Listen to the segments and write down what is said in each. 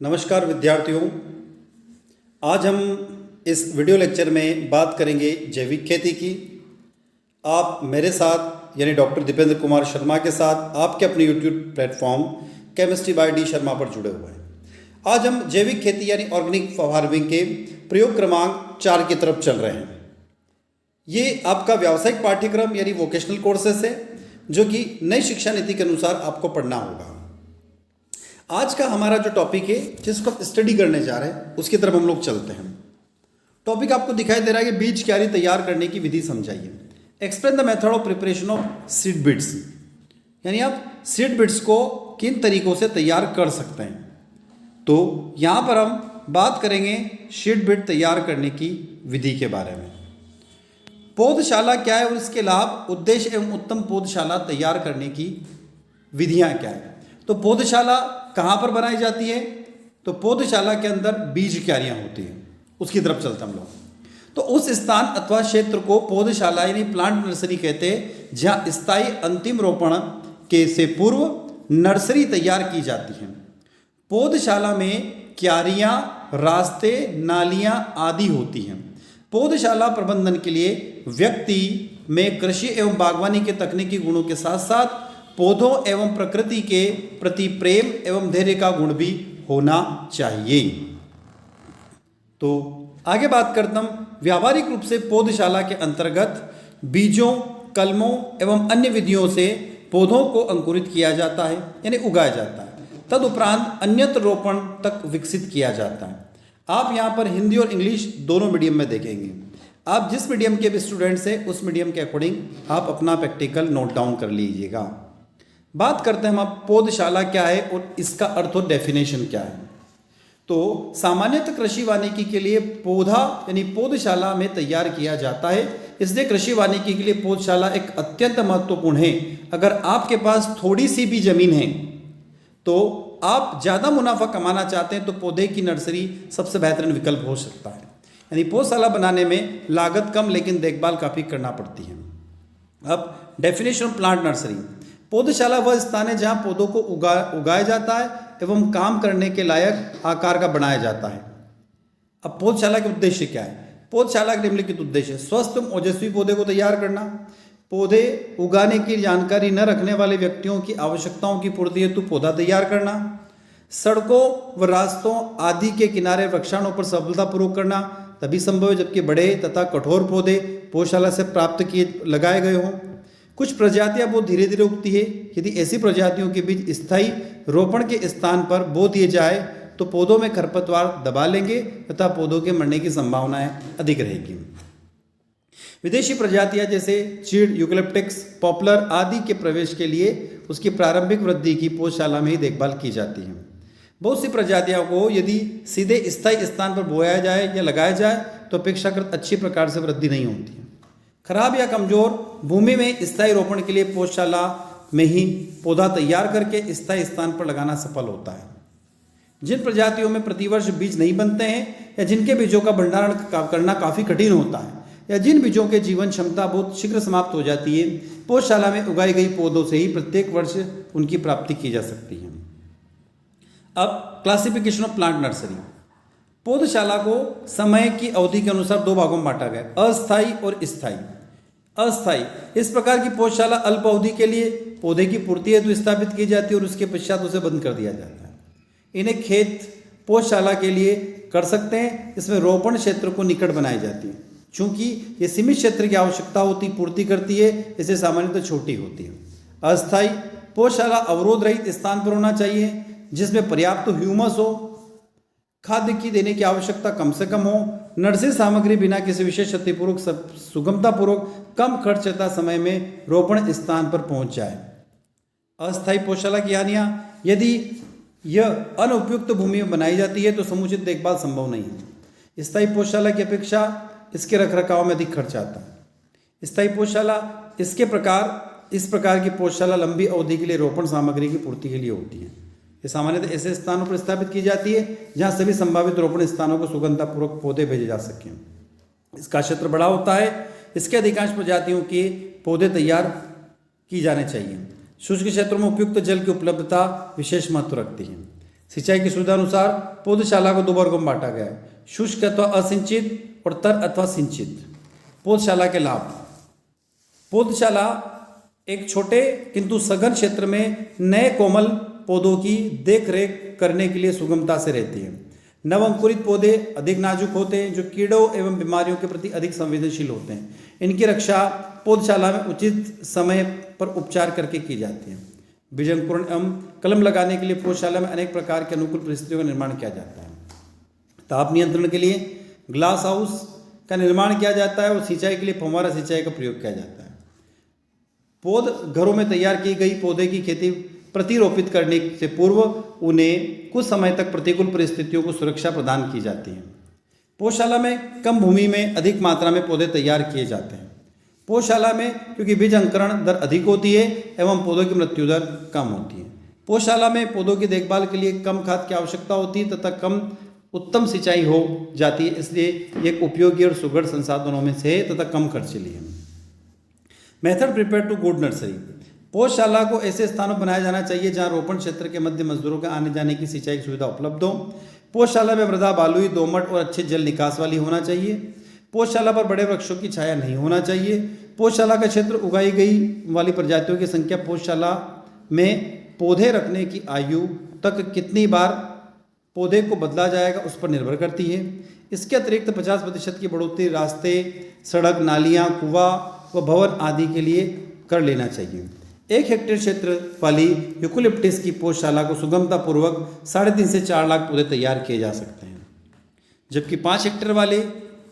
नमस्कार विद्यार्थियों, आज हम इस वीडियो लेक्चर में बात करेंगे जैविक खेती की। आप मेरे साथ यानी डॉक्टर दीपेंद्र कुमार शर्मा के साथ आपके अपने YouTube platform chemistry bye D Sharma पर जुड़े हुए हैं। आज हम जैविक खेती यानी ऑर्गेनिक फार्मिंग के प्रयोग क्रमांक 4 की तरफ चल रहे हैं। ये आपका व्यावसायिक पाठ्यक्रम यानी वोकेशनल कोर्सेस है, जो कि नई शिक्षा नीति के अनुसार आपको पढ़ना होगा। आज का हमारा जो टॉपिक है, जिसको हम स्टडी करने जा रहे हैं, उसकी तरफ हम लोग चलते हैं। टॉपिक आपको दिखाई दे रहा है कि बीज क्यारी तैयार करने की विधि समझाइए। Explain the method of preparation of seed bits, यानी आप सीड बिट्स को किन तरीकों से तैयार कर सकते हैं। तो यहाँ पर हम बात करेंगे सीड बिट तैयार करने की विधि के बारे में। पौधशाला क्या है और इसके लाभ, उद्देश्य एवं उत्तम पौधशाला तैयार करने की विधियाँ क्या है। तो पौधशाला कहाँ पर बनाई जाती है? तो पौधशाला के अंदर बीज क्यारियाँ होती हैं, उसकी तरफ चलते हम लोग। तो उस स्थान अथवा क्षेत्र को पौधशाला यानी प्लांट नर्सरी कहते हैं, जहाँ स्थायी अंतिम रोपण के से पूर्व नर्सरी तैयार की जाती है। पौधशाला में क्यारियाँ, रास्ते, नालियाँ आदि होती हैं। पौधशाला प्रबंधन के लिए व्यक्ति में कृषि एवं बागवानी के तकनीकी गुणों के साथ साथ पौधों एवं प्रकृति के प्रति प्रेम एवं धैर्य का गुण भी होना चाहिए। तो आगे बात करता हूं। व्यावहारिक रूप से पौधशाला के अंतर्गत बीजों, कलमों एवं अन्य विधियों से पौधों को अंकुरित किया जाता है, यानी उगाया जाता है। तदुपरांत अन्यत्र रोपण तक विकसित किया जाता है। आप यहाँ पर हिंदी और इंग्लिश दोनों मीडियम में देखेंगे। आप जिस मीडियम के भी स्टूडेंट्स हैं, उस मीडियम के अकॉर्डिंग आप अपना प्रैक्टिकल नोट डाउन कर लीजिएगा। बात करते हैं हम अब पौधशाला क्या है और इसका अर्थ और डेफिनेशन क्या है। तो सामान्यतः कृषि वानिकी के लिए पौधा यानी पौधशाला में तैयार किया जाता है। इसलिए कृषि वानिकी के लिए पौधशाला एक अत्यंत महत्वपूर्ण है। अगर आपके पास थोड़ी सी भी जमीन है तो आप ज़्यादा मुनाफा कमाना चाहते हैं, तो पौधे की नर्सरी सबसे बेहतरीन विकल्प हो सकता है। यानी पौधशाला बनाने में लागत कम लेकिन देखभाल काफ़ी करना पड़ती है। अब डेफिनेशन ऑफ प्लांट नर्सरी। पौधशाला वह स्थान है जहाँ पौधों को उगाया जाता है एवं काम करने के लायक आकार का बनाया जाता है। अब पौधशाला के उद्देश्य क्या है? पौधशाला के निम्नलिखित उद्देश्य: स्वस्थ एवं ओजस्वी पौधे को तैयार करना, पौधे उगाने की जानकारी न रखने वाले व्यक्तियों की आवश्यकताओं की पूर्ति हेतु पौधा तैयार करना, सड़कों व रास्तों आदि के किनारे वृक्षारोपण सफलतापूर्वक करना तभी संभव है जबकि बड़े तथा कठोर पौधे पौधशाला से प्राप्त किए लगाए गए हों। कुछ प्रजातियां बहुत धीरे धीरे उगती है। यदि ऐसी प्रजातियों के बीच स्थायी रोपण के स्थान पर बो दिए जाए तो पौधों में खरपतवार दबा लेंगे तथा पौधों के मरने की संभावनाएं अधिक रहेगी। विदेशी प्रजातियां जैसे चीड़, यूकलिप्टस, पॉपुलर आदि के प्रवेश के लिए उसकी प्रारंभिक वृद्धि की पौधशाला में ही देखभाल की जाती है। बहुत सी प्रजातियों को यदि सीधे स्थायी स्थान पर बोया जाए या लगाया जाए तो अपेक्षाकृत अच्छी प्रकार से वृद्धि नहीं होती है। खराब या कमजोर भूमि में स्थायी रोपण के लिए पौधशाला में ही पौधा तैयार करके स्थायी स्थान पर लगाना सफल होता है। जिन प्रजातियों में प्रतिवर्ष बीज नहीं बनते हैं या जिनके बीजों का भंडारण करना काफ़ी कठिन होता है या जिन बीजों के जीवन क्षमता बहुत शीघ्र समाप्त हो जाती है, पौधशाला में उगाई गई पौधों से ही प्रत्येक वर्ष उनकी प्राप्ति की जा सकती है। अब क्लासिफिकेशन ऑफ प्लांट नर्सरी। पौधशाला को समय की अवधि के अनुसार दो भागों में बांटा गया, अस्थायी और स्थायी। अस्थायी इस प्रकार की पौधशाला अल्प अवधि के लिए पौधे की पूर्ति हेतु स्थापित की जाती है और उसके पश्चात उसे बंद कर दिया जाता है। इन्हें खेत पौधशाला के लिए कर सकते हैं। इसमें रोपण क्षेत्र को निकट बनाई जाती है। चूंकि ये सीमित क्षेत्र की आवश्यकता होती पूर्ति करती है, इसे सामान्यतः छोटी होती है। अस्थायी पौधशाला अवरोध रहित स्थान पर होना चाहिए, जिसमें पर्याप्त ह्यूमस हो, खाद्य की देने की आवश्यकता कम से कम हो, नर्सरी सामग्री बिना किसी विशेष क्षतिपूर्वक सुगमतापूर्वक कम खर्च तथा समय में रोपण स्थान पर पहुंच जाए। अस्थायी पौधशाला की हानियां: यदि यह अनुपयुक्त भूमि में बनाई जाती है तो समुचित देखभाल संभव नहीं है। स्थायी पौधशाला की अपेक्षा इसके रखरखाव में अधिक खर्च आता है। स्थायी पौधशाला इस प्रकार की पौधशाला लंबी अवधि के लिए रोपण सामग्री की पूर्ति के लिए होती है। ये सामान्यतः ऐसे स्थानों पर स्थापित की जाती है जहां सभी संभावित रोपण स्थानों को सुगमतापूर्वक पौधे भेजे जा सकें। इसका क्षेत्र बड़ा होता है। इसके अधिकांश प्रजातियों के पौधे तैयार की जाने चाहिए। शुष्क क्षेत्रों में उपयुक्त जल की उपलब्धता विशेष महत्व रखती है। सिंचाई की सुविधा अनुसार पौधशाला को दो वर्गों में बांटा गया है, शुष्क अथवा असिंचित और तर अथवा सिंचित। पौधशाला के लाभ। पौधशाला एक छोटे किंतु सघन क्षेत्र में नए कोमल पौधों की देखरेख करने के लिए सुगमता से रहती है। नवअंकुरित पौधे अधिक नाजुक होते हैं जो कीड़ों एवं बीमारियों के प्रति अधिक संवेदनशील होते हैं। इनकी रक्षा पौधशाला में उचित समय पर उपचार करके की जाती है। बीज अंकुरण एवं कलम लगाने के लिए पौधशाला में अनेक प्रकार के अनुकूल परिस्थितियों का निर्माण किया जाता है। ताप नियंत्रण के लिए ग्लास हाउस का निर्माण किया जाता है और सिंचाई के लिए फव्वारा सिंचाई का प्रयोग किया जाता है। पौध घरों में तैयार की गई पौधे की खेती प्रतिरोपित करने से पूर्व उन्हें कुछ समय तक प्रतिकूल परिस्थितियों को सुरक्षा प्रदान की जाती है। पौधशाला में कम भूमि में अधिक मात्रा में पौधे तैयार किए जाते हैं। पौधशाला में क्योंकि बीज अंकुरण दर अधिक होती है एवं पौधों की मृत्यु दर कम होती है। पौधशाला में पौधों की देखभाल के लिए कम खाद की आवश्यकता होती है तथा कम उत्तम सिंचाई हो जाती है, इसलिए एक उपयोगी और सुगढ़ संसाधनों में से है तथा कम खर्चीली है। Method prepare to good nursery. पौधशाला को ऐसे स्थानों पर बनाया जाना चाहिए जहां रोपण क्षेत्र के मध्य मजदूरों के आने जाने की सिंचाई की सुविधा उपलब्ध हो। पौधशाला में मृदा बालुई, दोमट और अच्छे जल निकास वाली होना चाहिए। पौधशाला पर बड़े वृक्षों की छाया नहीं होना चाहिए। पौधशाला का क्षेत्र उगाई गई वाली प्रजातियों की संख्या पौधशाला में पौधे रखने की आयु तक कितनी बार पौधे को बदला जाएगा उस पर निर्भर करती है। इसके अतिरिक्त 50% की बढ़ोतरी रास्ते, सड़क, नालियाँ, कुआं व भवन आदि के लिए कर लेना चाहिए। 1 हेक्टेयर क्षेत्र वाली यूकेलिप्टस की पौधशाला को सुगमतापूर्वक 3.5 से 4 लाख पौधे तैयार किए जा सकते हैं, जबकि 5 हेक्टेयर वाले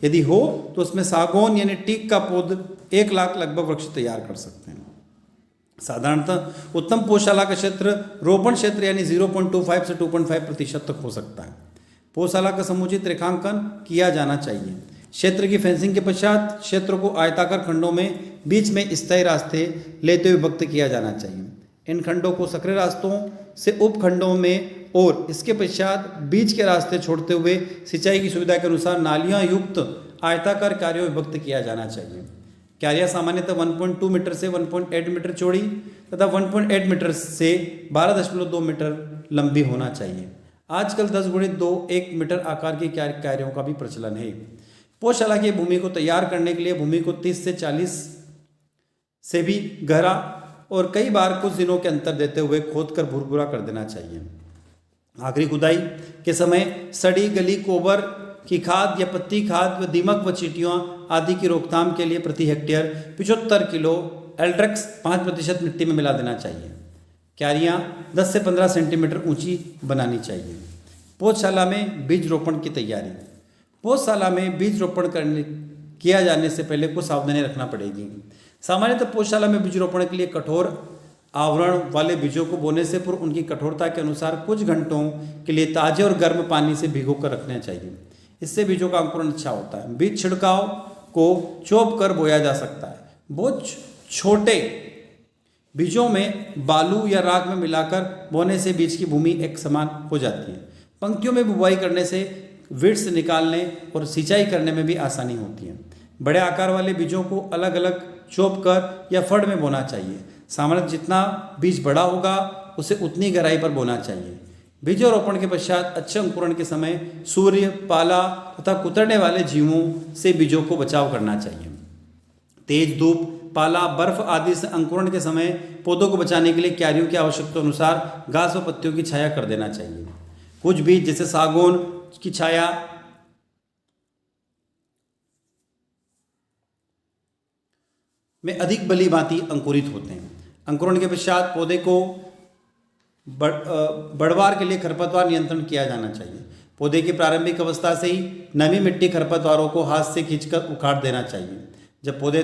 यदि हो तो उसमें सागौन यानी टीक का पौध 1 लाख लगभग वृक्ष तैयार कर सकते हैं। साधारणतः उत्तम पौधशाला का क्षेत्र रोपण क्षेत्र यानी 0.25 से 2.5% तक हो सकता है। पौधशाला का समुचित रेखांकन किया जाना चाहिए। क्षेत्र की फेंसिंग के पश्चात क्षेत्र को आयताकार खंडों में बीच में स्थायी रास्ते लेते हुए विभक्त किया जाना चाहिए। इन खंडों को सक्रिय रास्तों से उपखंडों में और इसके पश्चात बीच के रास्ते छोड़ते हुए सिंचाई की सुविधा के अनुसार नालियां युक्त आयताकार क्यारियों में विभक्त किया जाना चाहिए। क्यारियां सामान्यतः 1.2 मीटर से 1.8 मीटर चौड़ी तथा 1.8 मीटर से 12.2 मीटर लंबी होना चाहिए। आजकल 10x2 1 मीटर आकार की क्यारियों का भी प्रचलन है। पौधशाला की भूमि को तैयार करने के लिए भूमि को 30 से 40 से भी गहरा और कई बार कुछ दिनों के अंतर देते हुए खोदकर भुरभुरा कर देना चाहिए। आखिरी खुदाई के समय सड़ी गली गोबर की खाद या पत्ती खाद व दीमक व चींटियों आदि की रोकथाम के लिए प्रति हेक्टेयर 75 किलो एल्ड्रेक्स 5% मिट्टी में मिला देना चाहिए। क्यारियाँ 10 से 15 सेंटीमीटर ऊंची बनानी चाहिए। पौधशाला में बीज रोपण की तैयारी। पौधशाला में बीज रोपण किया जाने से पहले कुछ सावधानी रखना पड़ेगी। सामान्यतः पौधशाला में बीज रोपण के लिए कठोर आवरण वाले बीजों को बोने से पूर्व उनकी कठोरता के अनुसार कुछ घंटों के लिए ताजे और गर्म पानी से भिगो कर रखना चाहिए। इससे बीजों का अंकुरण अच्छा होता है। बीज छिड़काव को चौप कर बोया जा सकता है। बहुत छोटे बीजों में बालू या राख में मिलाकर बोने से बीज की भूमि एक समान हो जाती है। पंक्तियों में बुवाई करने से विड्स निकालने और सिंचाई करने में भी आसानी होती है। बड़े आकार वाले बीजों को अलग अलग चौप कर या फड़ में बोना चाहिए। सामान्य जितना बीज बड़ा होगा उसे उतनी गहराई पर बोना चाहिए। बीजारोपण के पश्चात अच्छे अंकुरण के समय सूर्य, पाला तथा कुतरने वाले जीवों से बीजों को बचाव करना चाहिए। तेज धूप, पाला, बर्फ आदि से अंकुरण के समय पौधों को बचाने के लिए क्यारियों की आवश्यकता अनुसार घास व पत्तियों की छाया कर देना चाहिए। कुछ बीज जैसे सागौन की छाया में अधिक भली भांति अंकुरित होते हैं। अंकुरण के पश्चात पौधे को बढ़वार के लिए खरपतवार नियंत्रण किया जाना चाहिए। पौधे की प्रारंभिक अवस्था से ही नमी मिट्टी खरपतवारों को हाथ से खींचकर उखाड़ देना चाहिए। जब पौधे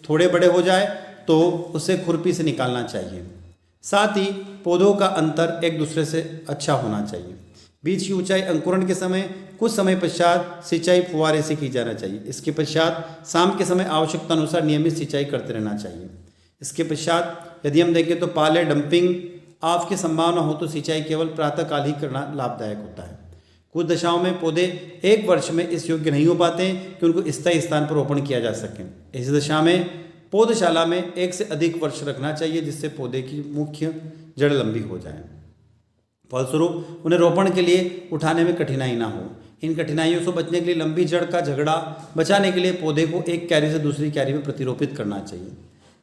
थोड़े बड़े हो जाए तो उसे खुरपी से निकालना चाहिए। साथ ही पौधों का अंतर एक दूसरे से अच्छा होना चाहिए। बीज की ऊंचाई अंकुरण के समय कुछ समय पश्चात सिंचाई फुहारे से की जाना चाहिए। इसके पश्चात शाम के समय आवश्यकता अनुसार नियमित सिंचाई करते रहना चाहिए। इसके पश्चात यदि हम देखें तो पाले डंपिंग ऑफ की संभावना हो तो सिंचाई केवल प्रातःकाल ही करना लाभदायक होता है। कुछ दशाओं में पौधे 1 वर्ष में इस योग्य नहीं हो पाते कि उनको स्थायी स्थान पर रोपण किया जा सके। इस दशा में पौधशाला में 1 से अधिक वर्ष रखना चाहिए जिससे पौधे की मुख्य जड़ लंबी हो जाए। फलस्वरूप उन्हें रोपण के लिए उठाने में कठिनाई ना हो। इन कठिनाइयों से बचने के लिए लंबी जड़ का झगड़ा बचाने के लिए पौधे को एक क्यारी से दूसरी क्यारी में प्रतिरोपित करना चाहिए।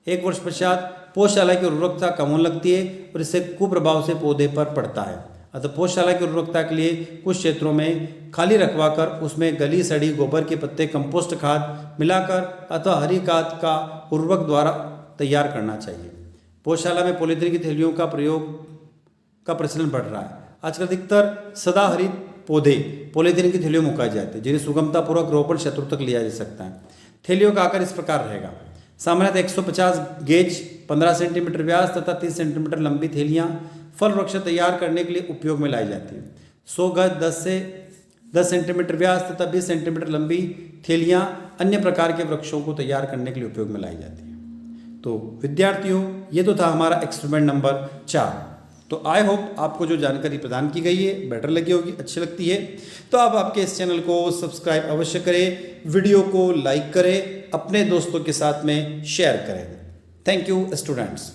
1 वर्ष पश्चात पौधशाला की उर्वरकता कम होने लगती है और इससे कुप्रभाव से पौधे पर पड़ता है। अतः पौधशाला की उर्वरकता के लिए कुछ क्षेत्रों में खाली रखवा कर उसमें गली सड़ी गोबर के पत्ते कंपोस्ट खाद मिलाकर अथवा हरी खाद का उर्वरक द्वारा तैयार करना चाहिए। पौधशाला में पॉलीथीन की थैलियों का प्रयोग का प्रचलन बढ़ रहा है। आजकल अधिकतर सदाहरित पौधे पॉलीथीन की थैलियों में उगाए जाते हैं, जिन्हें सुगमतापूर्वक रोपण क्षेत्रों तक लिया जा सकता है। थैलियों का आकार इस प्रकार रहेगा। सामान्यतः 150 गेज 15 सेंटीमीटर व्यास तथा 30 सेंटीमीटर लंबी थैलियाँ फल वृक्ष तैयार करने के लिए उपयोग में लाई जाती हैं। 100 गज 10 सेंटीमीटर व्यास तथा 20 सेंटीमीटर लंबी थैलियाँ अन्य प्रकार के वृक्षों को तैयार करने के लिए उपयोग में लाई जाती हैं। तो विद्यार्थियों, ये तो था हमारा एक्सपेरिमेंट नंबर 4। तो आई होप आपको जो जानकारी प्रदान की गई है बेटर लगी होगी, अच्छी लगती है तो आप आपके इस चैनल को सब्सक्राइब अवश्य करें, वीडियो को लाइक करें, अपने दोस्तों के साथ में शेयर करें। Thank you students.